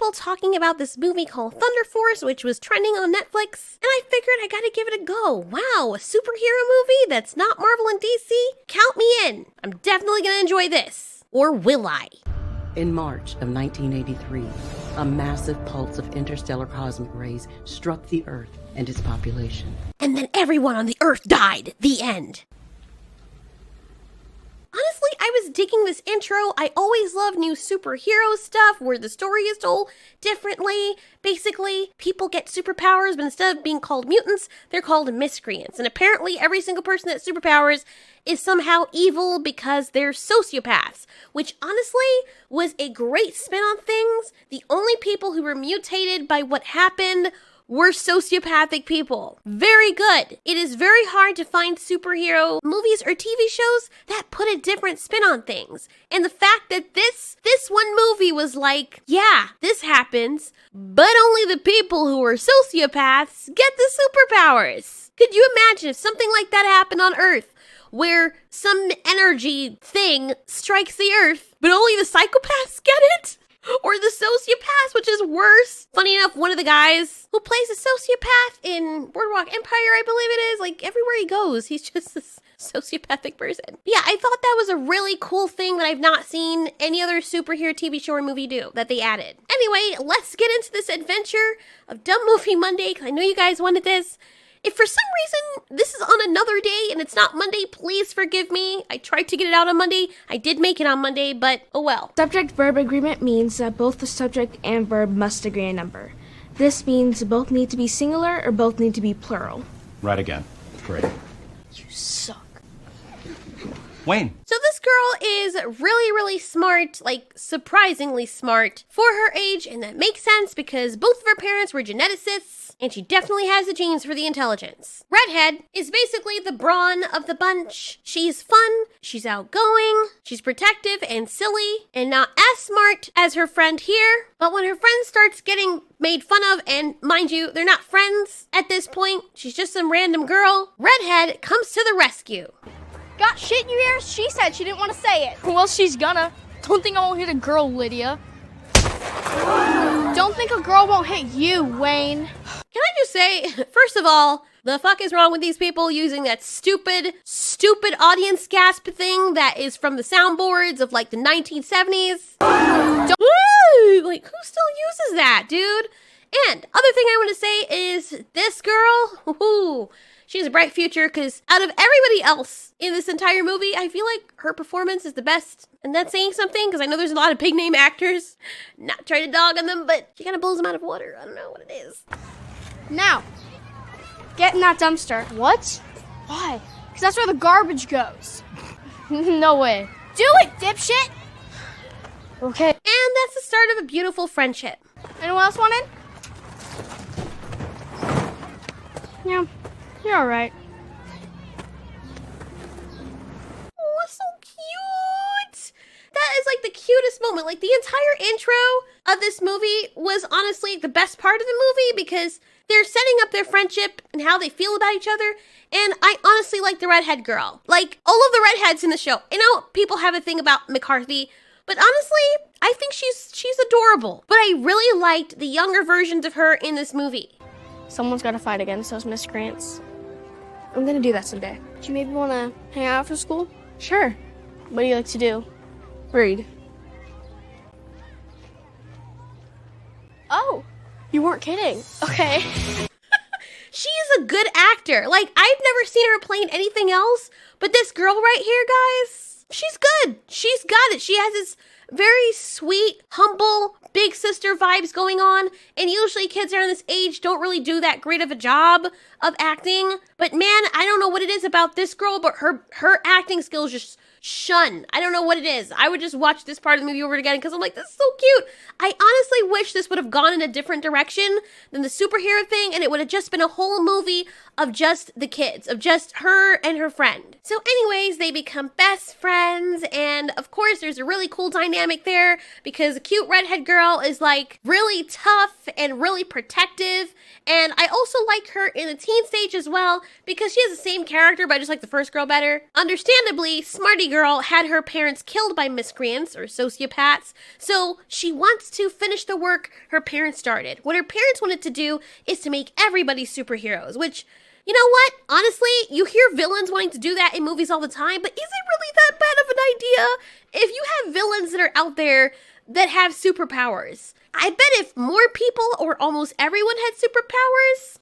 people talking about this movie called Thunder Force, which was trending on Netflix, and I figured I gotta give it a go. Wow, a superhero movie that's not Marvel and DC? Count me in. I'm definitely gonna enjoy this. Or will I? In March of 1983, a massive pulse of interstellar cosmic rays struck the Earth and its population. And then everyone on the Earth died. The end. Honestly, I was digging this intro. I always love new superhero stuff where the story is told differently. Basically, people get superpowers, but instead of being called mutants, they're called miscreants. And apparently, every single person that has superpowers is somehow evil because they're sociopaths, which honestly was a great spin on things. The only people who were mutated by what happened were sociopathic people. Very good. It is very hard to find superhero movies or TV shows that put a different spin on things. And the fact that this one movie was like, yeah, this happens, but only the people who are sociopaths get the superpowers. Could you imagine if something like that happened on Earth, where some energy thing strikes the Earth, but only the psychopaths get it? Or the sociopaths, which is worse. Funny enough, one of the guys who plays a sociopath in Boardwalk Empire, I believe it is, like everywhere he goes, he's just this sociopathic person. Yeah, I thought that was a really cool thing that I've not seen any other superhero TV show or movie do, that they added. Anyway, let's get into this adventure of Dumb Movie Monday, because I know you guys wanted this. If for some reason this is on another day and it's not Monday, please forgive me. I tried to get it out on Monday. I did make it on Monday, but oh well. Subject-verb agreement means that both the subject and verb must agree a number. This means both need to be singular or both need to be plural. Right again. Great. You suck. Wayne. So this girl is really, really smart, like surprisingly smart for her age, and that makes sense because both of her parents were geneticists, and she definitely has the genes for the intelligence. Redhead is basically the brawn of the bunch. She's fun, she's outgoing, she's protective and silly, and not as smart as her friend here. But when her friend starts getting made fun of, and mind you, they're not friends at this point, she's just some random girl, Redhead comes to the rescue. Got shit in your ears? She said she didn't want to say it. Well, she's gonna. Don't think I won't hit a girl, Lydia. Don't think a girl won't hit you, Wayne. Can I just say, first of all, the fuck is wrong with these people using that stupid audience gasp thing that is from the soundboards of like the 1970s? Woo! Like, who still uses that, dude? And other thing I want to say is this girl, she has a bright future because out of everybody else in this entire movie, I feel like her performance is the best. And that's saying something because I know there's a lot of big name actors. Not trying to dog on them, but she kind of blows them out of water. I don't know what it is. Now, get in that dumpster. What? Why? Because that's where the garbage goes. No way. Do it, dipshit! Okay. And that's the start of a beautiful friendship. Anyone else want in? Yeah. You're all right. Oh, so cute. That is like the cutest moment. Like the entire intro of this movie was honestly the best part of the movie because they're setting up their friendship and how they feel about each other. And I honestly like the redhead girl. Like all of the redheads in the show. I know people have a thing about McCarthy, but honestly, I think she's adorable. But I really liked the younger versions of her in this movie. Someone's got to fight against those miscreants. I'm gonna do that someday. Do you maybe want to hang out after school? Sure. What do you like to do? Read. Oh, you weren't kidding. Okay. She is a good actor. Like, I've never seen her playing anything else, but this girl right here, guys, she's good. She's got it. She has this very sweet, humble, big sister vibes going on, and usually kids around this age don't really do that great of a job of acting. But man, I don't know what it is about this girl, but her acting skills just shun. I don't know what it is. I would just watch this part of the movie over again because I'm like, this is so cute. I honestly wish this would have gone in a different direction than the superhero thing, and it would have just been a whole movie of just the kids, of just her and her friend. So anyways, they become best friends, and of course there's a really cool dynamic dynamic there because the cute redhead girl is like really tough and really protective. And I also like her in the teen stage as well because she has the same character, but I just like the first girl better. Understandably, Smarty Girl had her parents killed by miscreants or sociopaths, so she wants to finish the work her parents started. What her parents wanted to do is to make everybody superheroes, which, you know what? Honestly, you hear villains wanting to do that in movies all the time, but is it really that bad of an idea? If you have villains that are out there that have superpowers, I bet if more people or almost everyone had superpowers,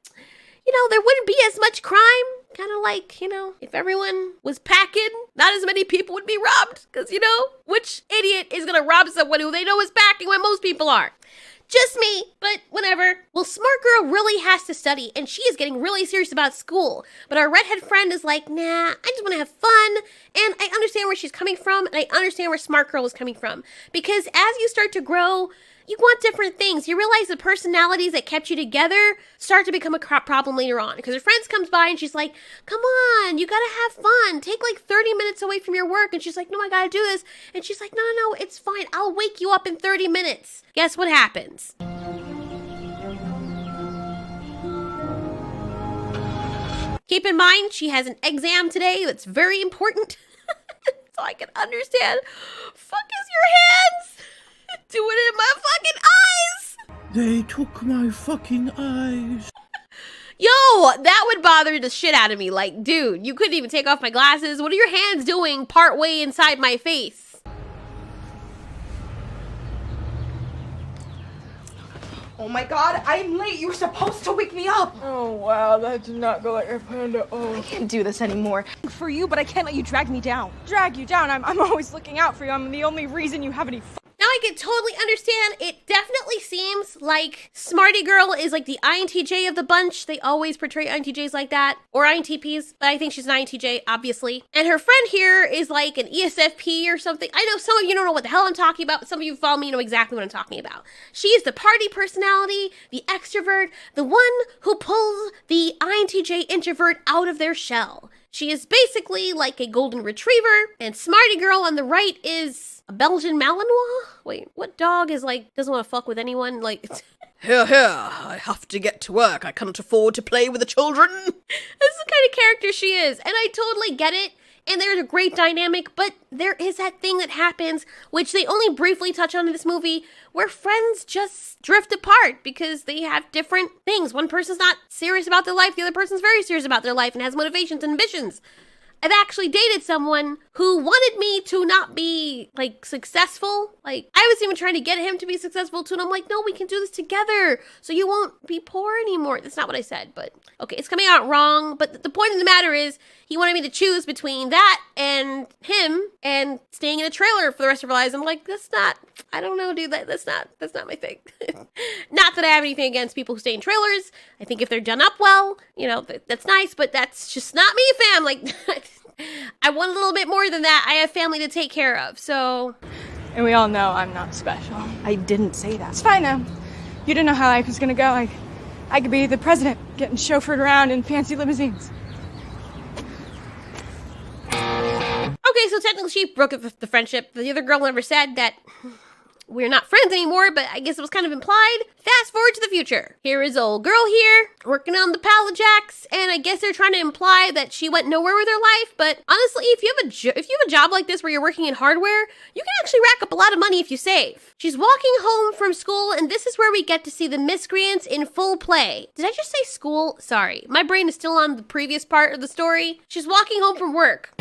you know, there wouldn't be as much crime. Kind of like, you know, if everyone was packing, not as many people would be robbed. Because, you know, which idiot is going to rob someone who they know is packing when most people are? Just me, but whatever. Well, Smart Girl really has to study, and she is getting really serious about school. But our redhead friend is like, nah, I just want to have fun. And I understand where she's coming from, and I understand where Smart Girl is coming from. Because as you start to grow, you want different things. You realize the personalities that kept you together start to become a problem later on. Because her friend comes by and she's like, come on, you gotta have fun. Take like 30 minutes away from your work. And she's like, no, I gotta do this. And she's like, no, it's fine. I'll wake you up in 30 minutes. Guess what happens? Keep in mind, she has an exam today that's very important. So I can understand. Fuck is your hands? Do it in my fucking eyes! They took my fucking eyes. Yo, that would bother the shit out of me. Like, dude, you couldn't even take off my glasses. What are your hands doing partway inside my face? Oh my god, I'm late. You were supposed to wake me up. Oh wow, that did not go like I planned at all. I can't do this anymore. For you, but I can't let you drag me down. Drag you down? I'm always looking out for you. I'm the only reason you have any Now I can totally understand. It definitely seems like Smarty Girl is like the INTJ of the bunch. They always portray INTJs like that. Or INTPs, but I think she's an INTJ, obviously. And her friend here is like an ESFP or something. I know some of you don't know what the hell I'm talking about, but some of you who follow me know exactly what I'm talking about. She is the party personality, the extrovert, the one who pulls the INTJ introvert out of their shell. She is basically like a golden retriever, and Smarty Girl on the right is a Belgian Malinois? Wait, what dog is like, doesn't want to fuck with anyone? Like, here, I have to get to work. I cannot afford to play with the children. This is the kind of character she is, and I totally get it. And there's a great dynamic, but there is that thing that happens, which they only briefly touch on in this movie, where friends just drift apart because they have different things. One person's not serious about their life, the other person's very serious about their life and has motivations and ambitions. I've actually dated someone who wanted me to not be, like, successful. Like, I was even trying to get him to be successful too, and I'm like, no, we can do this together, so you won't be poor anymore. That's not what I said, but, okay, it's coming out wrong, but the point of the matter is, he wanted me to choose between that and him and staying in a trailer for the rest of our lives. I'm like, that's not, I don't know, dude, that's not my thing. Not that I have anything against people who stay in trailers. I think if they're done up well, you know, that's nice, but that's just not me, fam. Like, I want a little bit more than that. I have family to take care of, so. And we all know I'm not special. I didn't say that. It's fine now. You didn't know how life was gonna go. I could be the president, getting chauffeured around in fancy limousines. Okay, so technically she broke up the friendship. The other girl never said that we're not friends anymore, but I guess it was kind of implied. Fast forward to the future. Here is old girl here, working on the pallet jacks, and I guess they're trying to imply that she went nowhere with her life, but honestly, if you have a job like this where you're working in hardware, you can actually rack up a lot of money if you save. She's walking home from school, and this is where we get to see the miscreants in full play. Did I just say school? Sorry, my brain is still on the previous part of the story. She's walking home from work.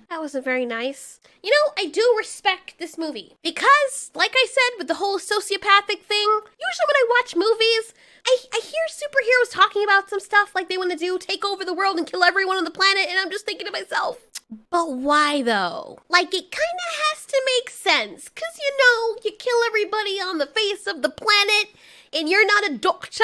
That wasn't very nice. You know, I do respect this movie because, like I said, with the whole sociopathic thing, usually when I watch movies, I hear superheroes talking about some stuff like they want to take over the world and kill everyone on the planet, and I'm just thinking to myself, but why though? Like, it kind of has to make sense, because, you know, you kill everybody on the face of the planet, and you're not a doctor.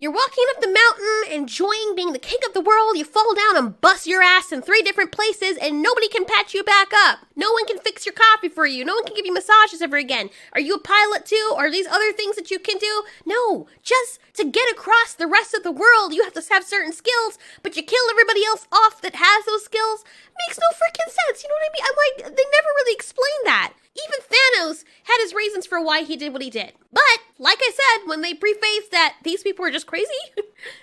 You're walking up the mountain, enjoying being the king of the world. You fall down and bust your ass in 3 different places, and nobody can patch you back up. No one can fix your coffee for you. No one can give you massages ever again. Are you a pilot too? Or are these other things that you can do? No, just to get across the rest of the world, you have to have certain skills, but you kill everybody else off that has those skills. Makes no freaking sense. You know what I mean? I'm like, they never really explained that. Even Thanos had his reasons for why he did what he did. But, like I said, when they prefaced that these people were just crazy,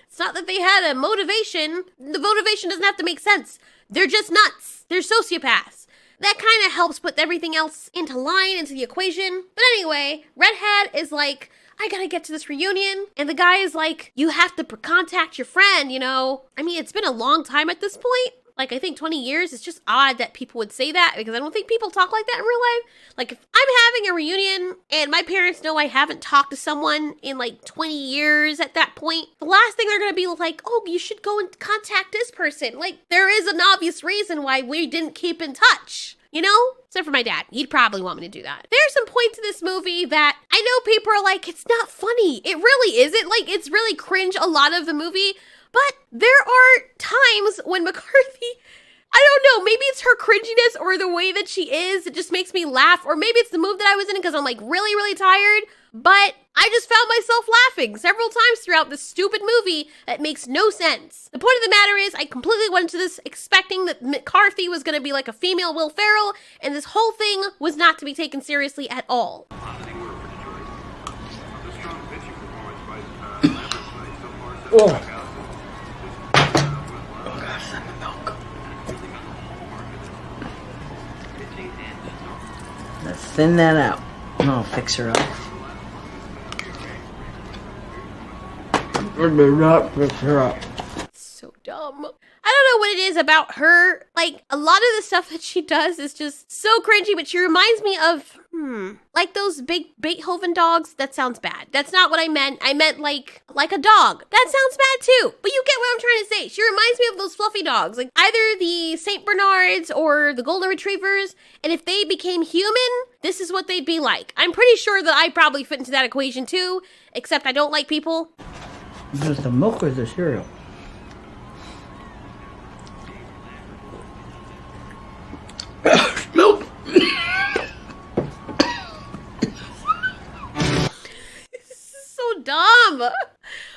it's not that they had a motivation. The motivation doesn't have to make sense. They're just nuts. They're sociopaths. That kind of helps put everything else into line, into the equation. But anyway, Redhead is like, I gotta get to this reunion. And the guy is like, you have to contact your friend, you know. I mean, it's been a long time at this point. Like, I think 20 years, it's just odd that people would say that because I don't think people talk like that in real life. Like, if I'm having a reunion and my parents know I haven't talked to someone in like 20 years at that point, the last thing they're going to be like, oh, you should go and contact this person. Like, there is an obvious reason why we didn't keep in touch. You know? Except for my dad. He'd probably want me to do that. There's some points in this movie that I know people are like, it's not funny. It really isn't. Like, it's really cringe a lot of the movie. But there are times when McCarthy, I don't know, maybe it's her cringiness or the way that she is. It just makes me laugh. Or maybe it's the mood that I was in because I'm like really, really tired. But I just found myself laughing several times throughout this stupid movie that makes no sense. The point of the matter is I completely went into this expecting that McCarthy was going to be like a female Will Ferrell. And this whole thing was not to be taken seriously at all. Oh. Let's thin that out. I'll fix her up. I did not fix her up. So dumb. I don't know what it is about her. Like, a lot of the stuff that she does is just so cringy, but she reminds me of, like those big Beethoven dogs. That sounds bad. That's not what I meant. I meant like a dog. That sounds bad too. But you get what I'm trying to say. She reminds me of those fluffy dogs. Like either the St. Bernards or the Golden Retrievers. And if they became human, this is what they'd be like. I'm pretty sure that I probably fit into that equation too, except I don't like people. Is this the milk or the cereal? Milk. So dumb.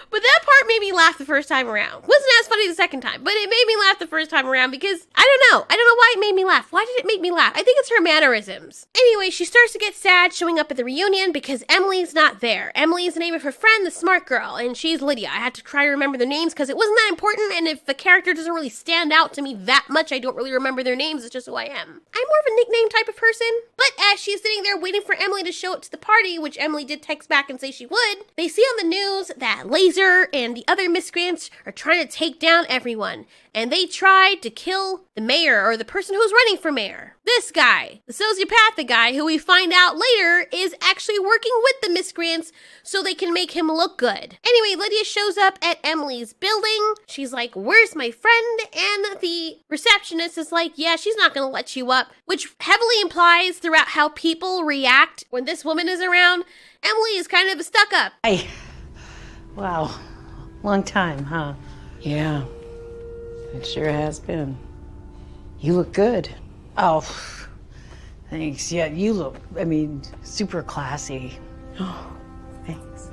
But that part made me laugh the first time around. Wasn't as funny the second time, but it made me laugh the first time around because, I don't know why it made me laugh. Why did it make me laugh? I think it's her mannerisms. Anyway, she starts to get sad showing up at the reunion because Emily's not there. Emily is the name of her friend, the smart girl, and she's Lydia. I had to try to remember their names because it wasn't that important, and if the character doesn't really stand out to me that much, I don't really remember their names. It's just who I am. I'm more of a nickname type of person, but as she's sitting there waiting for Emily to show up to the party, which Emily did text back and say she would, they see on the news that Laser and the other miscreants are trying to take down everyone. And they tried to kill the mayor or the person who's running for mayor. This guy, the sociopathic guy, who we find out later is actually working with the miscreants so they can make him look good. Anyway, Lydia shows up at Emily's building. She's like, where's my friend? And the receptionist is like, yeah, she's not gonna let you up, which heavily implies throughout how people react when this woman is around. Emily is kind of a stuck-up. Hey. Wow. Long time, huh? Yeah. It sure has been. You look good. Oh, thanks. Yeah, you look, super classy. Oh, thanks.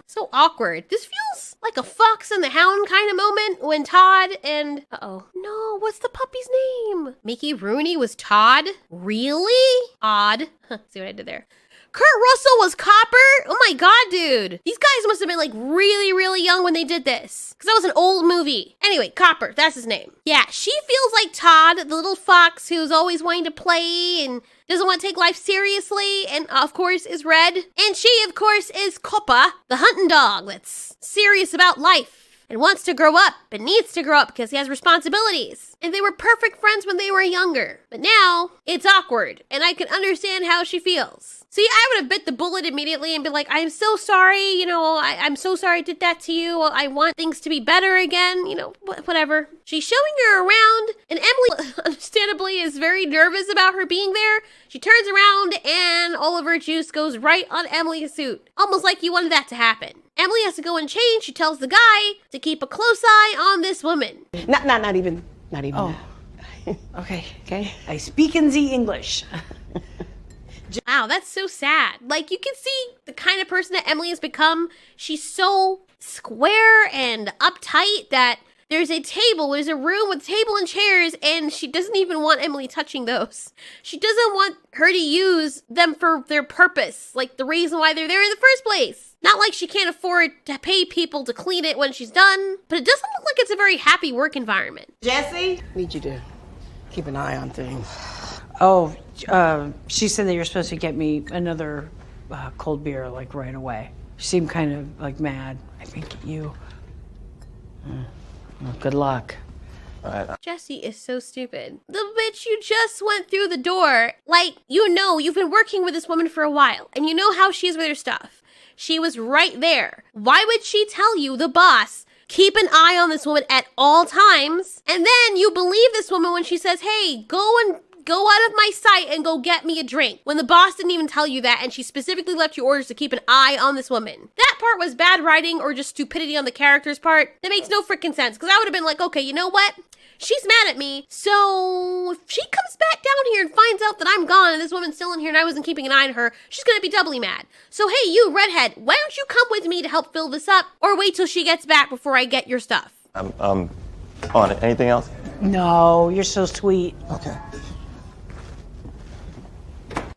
So awkward. This feels like a Fox and the Hound kind of moment when Todd and... No, what's the puppy's name? Mickey Rooney was Todd? Really? Odd. See what I did there? Kurt Russell was Copper? Oh my god, dude. These guys must have been like really, really young when they did this. Because that was an old movie. Anyway, Copper, that's his name. Yeah, she feels like Todd, the little fox who's always wanting to play and doesn't want to take life seriously, and of course is Red. And she, of course, is Coppa, the hunting dog that's serious about life and wants to grow up and needs to grow up because he has responsibilities. And they were perfect friends when they were younger. But now, it's awkward, and I can understand how she feels. See, I would have bit the bullet immediately and be like, I'm so sorry, I'm so sorry I did that to you. I want things to be better again, whatever. She's showing her around, and Emily, understandably, is very nervous about her being there. She turns around, and all of her juice goes right on Emily's suit. Almost like you wanted that to happen. Emily has to go and change. She tells the guy to keep a close eye on this woman. Not even Oh. that. Okay. I speak in the English. Wow, that's so sad. Like, you can see the kind of person that Emily has become. She's so square and uptight that there's a room with table and chairs, and she doesn't even want Emily touching those. She doesn't want her to use them for their purpose, like the reason why they're there in the first place. Not like she can't afford to pay people to clean it when she's done, but it doesn't look like it's a very happy work environment. Jesse? Need you to keep an eye on things. Oh, she said that you're supposed to get me another cold beer, like, right away. She seemed kind of, like, mad, I think, at you. Well, good luck. Jesse is so stupid. The bitch you just went through the door. Like, you've been working with this woman for a while, and you know how she is with her stuff. She was right there. Why would she tell you, the boss, keep an eye on this woman at all times, and then you believe this woman when she says, hey, go out of my sight and go get me a drink, when the boss didn't even tell you that, and she specifically left you orders to keep an eye on this woman? That part was bad writing or just stupidity on the character's part. That makes no freaking sense, because I would have been like, okay, you know what? She's mad at me, so if she comes back down here and finds out that I'm gone and this woman's still in here and I wasn't keeping an eye on her, she's gonna be doubly mad. So hey, you redhead, why don't you come with me to help fill this up, or wait till she gets back before I get your stuff? I'm on it. Anything else? No, you're so sweet. Okay.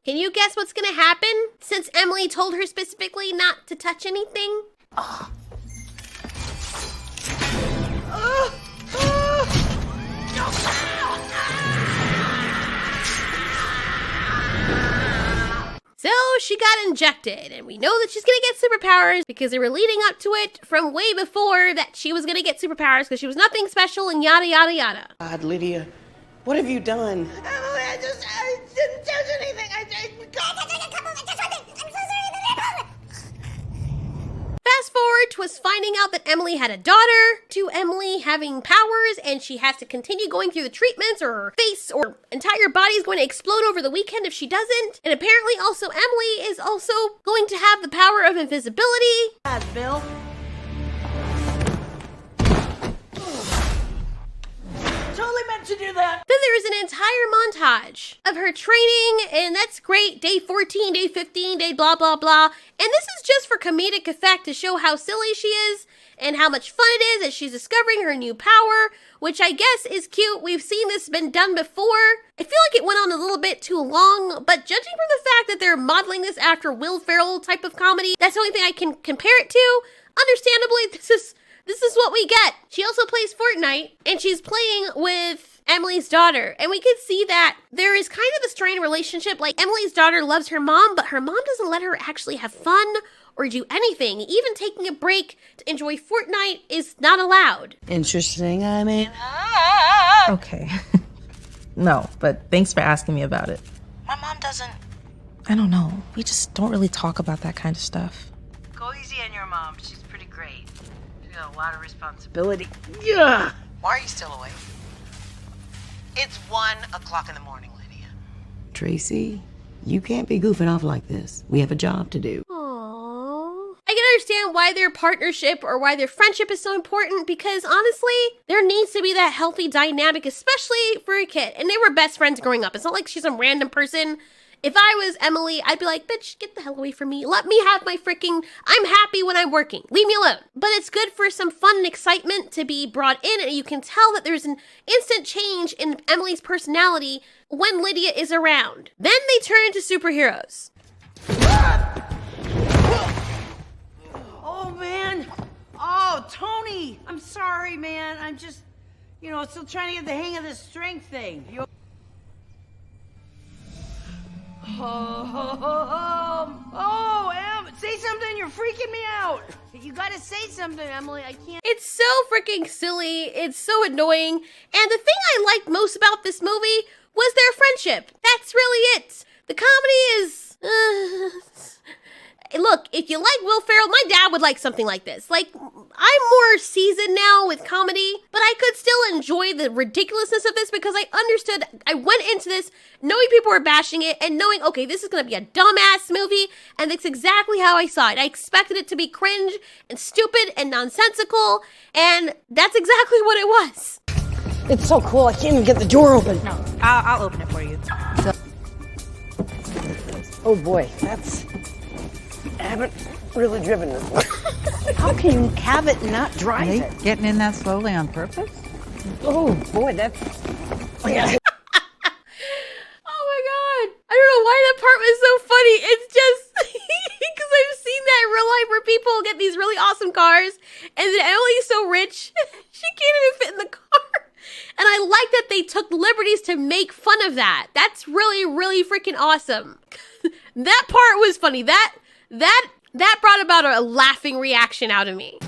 Can you guess what's gonna happen, since Emily told her specifically not to touch anything? So she got injected, and we know that she's gonna get superpowers because they were leading up to it from way before that she was gonna get superpowers because she was nothing special and yada yada yada. God, Lydia, what have you done? Emily, I didn't touch anything. Fast forward to us finding out that Emily had a daughter, to Emily having powers, and she has to continue going through the treatments, or her face or entire body is going to explode over the weekend if she doesn't. And apparently also Emily is also going to have the power of invisibility. Bill. Totally meant to do that. Then there is an entire montage of her training, and that's great. Day 14, day 15, day blah, blah, blah. And this is just for comedic effect to show how silly she is and how much fun it is as she's discovering her new power, which I guess is cute. We've seen this been done before. I feel like it went on a little bit too long, but judging from the fact that they're modeling this after Will Ferrell type of comedy, that's the only thing I can compare it to. Understandably, this is what we get. She also plays Fortnite, and she's playing with Emily's daughter. And we can see that there is kind of a strained relationship. Like, Emily's daughter loves her mom, but her mom doesn't let her actually have fun or do anything. Even taking a break to enjoy Fortnite is not allowed. Interesting, I mean. Okay. No, but thanks for asking me about it. My mom doesn't. I don't know. We just don't really talk about that kind of stuff. Go easy on your mom. She's pretty great. She's got a lot of responsibility. Yeah. Why are you still awake? It's 1 o'clock in the morning, Lydia. Tracy, you can't be goofing off like this. We have a job to do. Aww. I can understand why their partnership or why their friendship is so important, because honestly, there needs to be that healthy dynamic, especially for a kid. And they were best friends growing up. It's not like she's some random person. If I was Emily, I'd be like, bitch, get the hell away from me. Let me have my I'm happy when I'm working. Leave me alone. But it's good for some fun and excitement to be brought in, and you can tell that there's an instant change in Emily's personality when Lydia is around. Then they turn into superheroes. Oh, man. Oh, Tony. I'm sorry, man. I'm just, still trying to get the hang of this strength thing. Em, say something. You're freaking me out. You gotta say something, Emily. I can't. It's so freaking silly. It's so annoying. And the thing I liked most about this movie was their friendship. That's really it. The comedy is... look, if you like Will Ferrell, my dad would like something like this. Like, I'm more seasoned now with comedy, but I could still enjoy the ridiculousness of this because I understood, I went into this knowing people were bashing it and knowing, okay, this is going to be a dumbass movie, and that's exactly how I saw it. I expected it to be cringe and stupid and nonsensical, and that's exactly what it was. It's so cool. I can't even get the door open. No, I'll open it for you. Oh boy, I haven't really driven this one. How can you have it and not drive it? Getting in that slowly on purpose? Oh boy, that's... Oh my god. I don't know why that part was so funny. It's just because I've seen that in real life where people get these really awesome cars and then Emily's so rich, she can't even fit in the car. And I like that they took liberties to make fun of that. That's really, really freaking awesome. That part was funny. That brought about a laughing reaction out of me.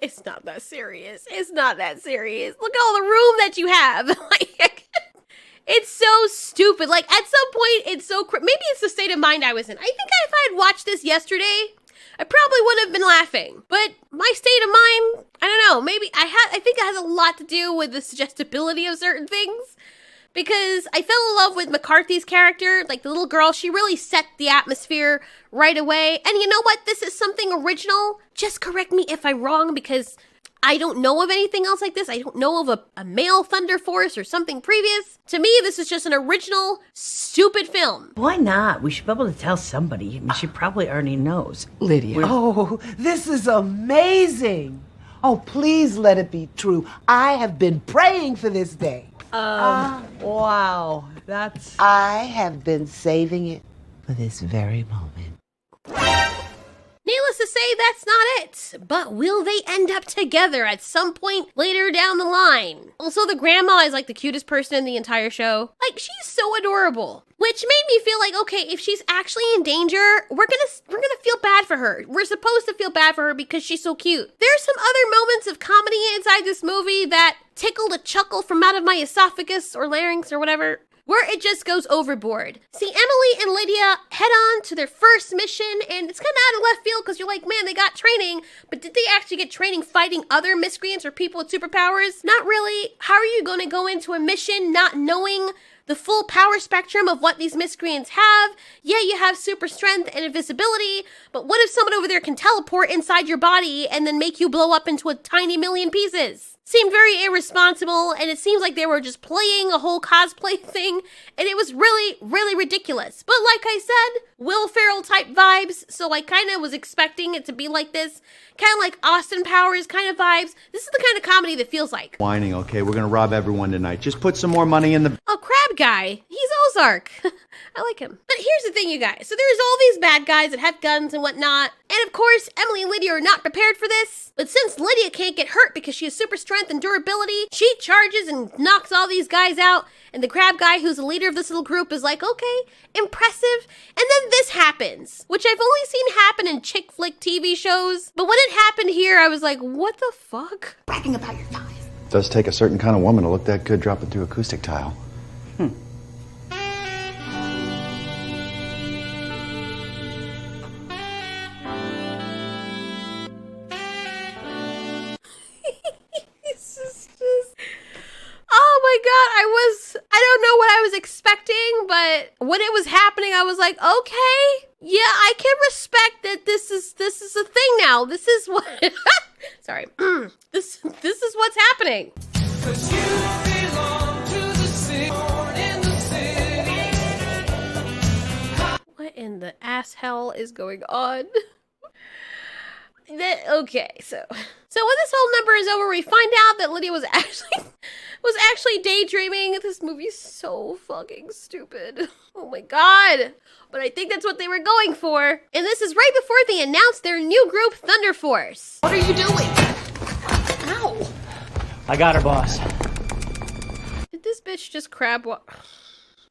It's not that serious. It's not that serious. Look at all the room that you have. Like, it's so stupid. Like, at some point, it's so... Maybe it's the state of mind I was in. I think if I had watched this yesterday, I probably would have been laughing. But my state of mind, I don't know. Maybe I think it has a lot to do with the suggestibility of certain things. Because I fell in love with McCarthy's character, like the little girl. She really set the atmosphere right away. And you know what? This is something original. Just correct me if I'm wrong, because I don't know of anything else like this. I don't know of a male Thunder Force or something previous. To me, this is just an original, stupid film. Why not? We should be able to tell somebody. I mean, she probably already knows. Lydia. Oh, this is amazing. Oh, please let it be true. I have been praying for this day. Wow. I have been saving it for this very moment. Needless to say, that's not it. But will they end up together at some point later down the line? Also, the grandma is like the cutest person in the entire show. Like, she's so adorable. Which made me feel like, okay, if she's actually in danger, we're gonna feel bad for her. We're supposed to feel bad for her because she's so cute. There's some other moments of comedy inside this movie that tickled a chuckle from out of my esophagus or larynx or whatever, where it just goes overboard. See, Emily and Lydia head on to their first mission, and it's kind of out of left field because you're like, man, they got training, but did they actually get training fighting other miscreants or people with superpowers? Not really. How are you going to go into a mission not knowing the full power spectrum of what these miscreants have? Yeah, you have super strength and invisibility, but what if someone over there can teleport inside your body and then make you blow up into a tiny million pieces? Seemed very irresponsible, and it seems like they were just playing a whole cosplay thing, and it was really, really ridiculous. But like I said, Will Ferrell type vibes, so I kind of was expecting it to be like this. Kind of like Austin Powers kind of vibes. This is the kind of comedy that feels like. Whining, okay? We're gonna rob everyone tonight. Just put some more money in the... Oh, Crab Guy. He's Ozark. I like him. But here's the thing, you guys. So there's all these bad guys that have guns and whatnot. And of course, Emily and Lydia are not prepared for this. But since Lydia can't get hurt because she has super strength and durability, she charges and knocks all these guys out. And the Crab Guy, who's the leader of this little group, is like, okay, impressive. And then this happens, which I've only seen happen in chick flick TV shows. But when it happened here, I was like, what the fuck? Bragging about your thighs. It does take a certain kind of woman to look that good dropping through acoustic tile. Oh my god, I don't know what I was expecting, but when it was happening, I was like, okay, yeah, I can respect that this is a thing now. This is what, sorry, this is what's happening. What in the ass hell is going on? Okay, so when this whole number is over, we find out that Lydia was actually daydreaming. This movie's so fucking stupid. Oh my god. But I think that's what they were going for. And this is right before they announced their new group, Thunder Force. What are you doing? Ow. I got her, boss. Did this bitch just crab walk?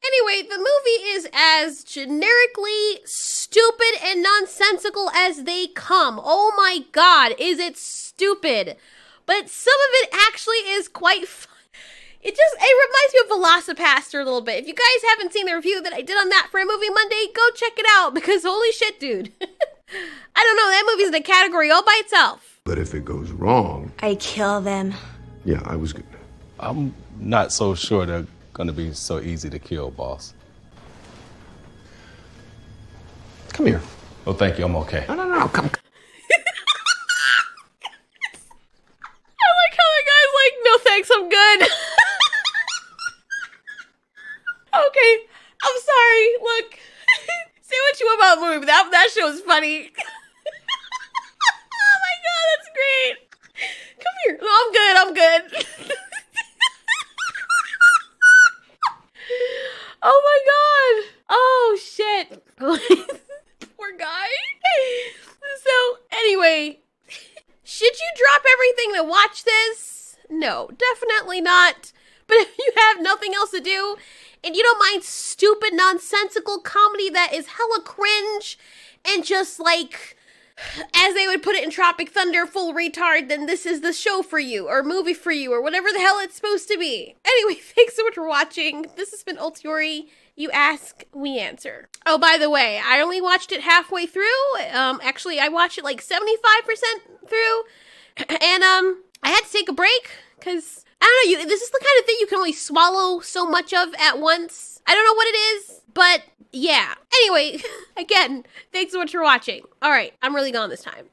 Anyway, the movie is as generically stupid and nonsensical as they come. Oh my god, is it stupid? But some of it actually is quite fun. It reminds me of Velocipaster a little bit. If you guys haven't seen the review that I did on that for a movie Monday, go check it out because holy shit, dude. I don't know, that movie's in a category all by itself. But if it goes wrong... I kill them. Yeah, I was good. I'm not so sure they're gonna be so easy to kill, boss. Come here. Oh, thank you, I'm okay. No, come. I like how the guy's like, no thanks, I'm good. Okay, I'm sorry. Look, say what you want about the movie, but that show is funny. Oh my god, that's great. Come here. No, I'm good. Oh my god. Oh shit. Poor guy. So anyway, should you drop everything to watch this? No, definitely not. But if you have nothing else to do, and you don't mind stupid, nonsensical comedy that is hella cringe, and just like, as they would put it in Tropic Thunder, full retard, then this is the show for you, or movie for you, or whatever the hell it's supposed to be. Anyway, thanks so much for watching. This has been Ultiori. You ask, we answer. Oh, by the way, I only watched it halfway through. Actually, I watched it like 75% through. And, I had to take a break, because, I don't know, this is the kind of thing you can only swallow so much of at once. I don't know what it is, but yeah. Anyway, again, thanks so much for watching. All right, I'm really gone this time.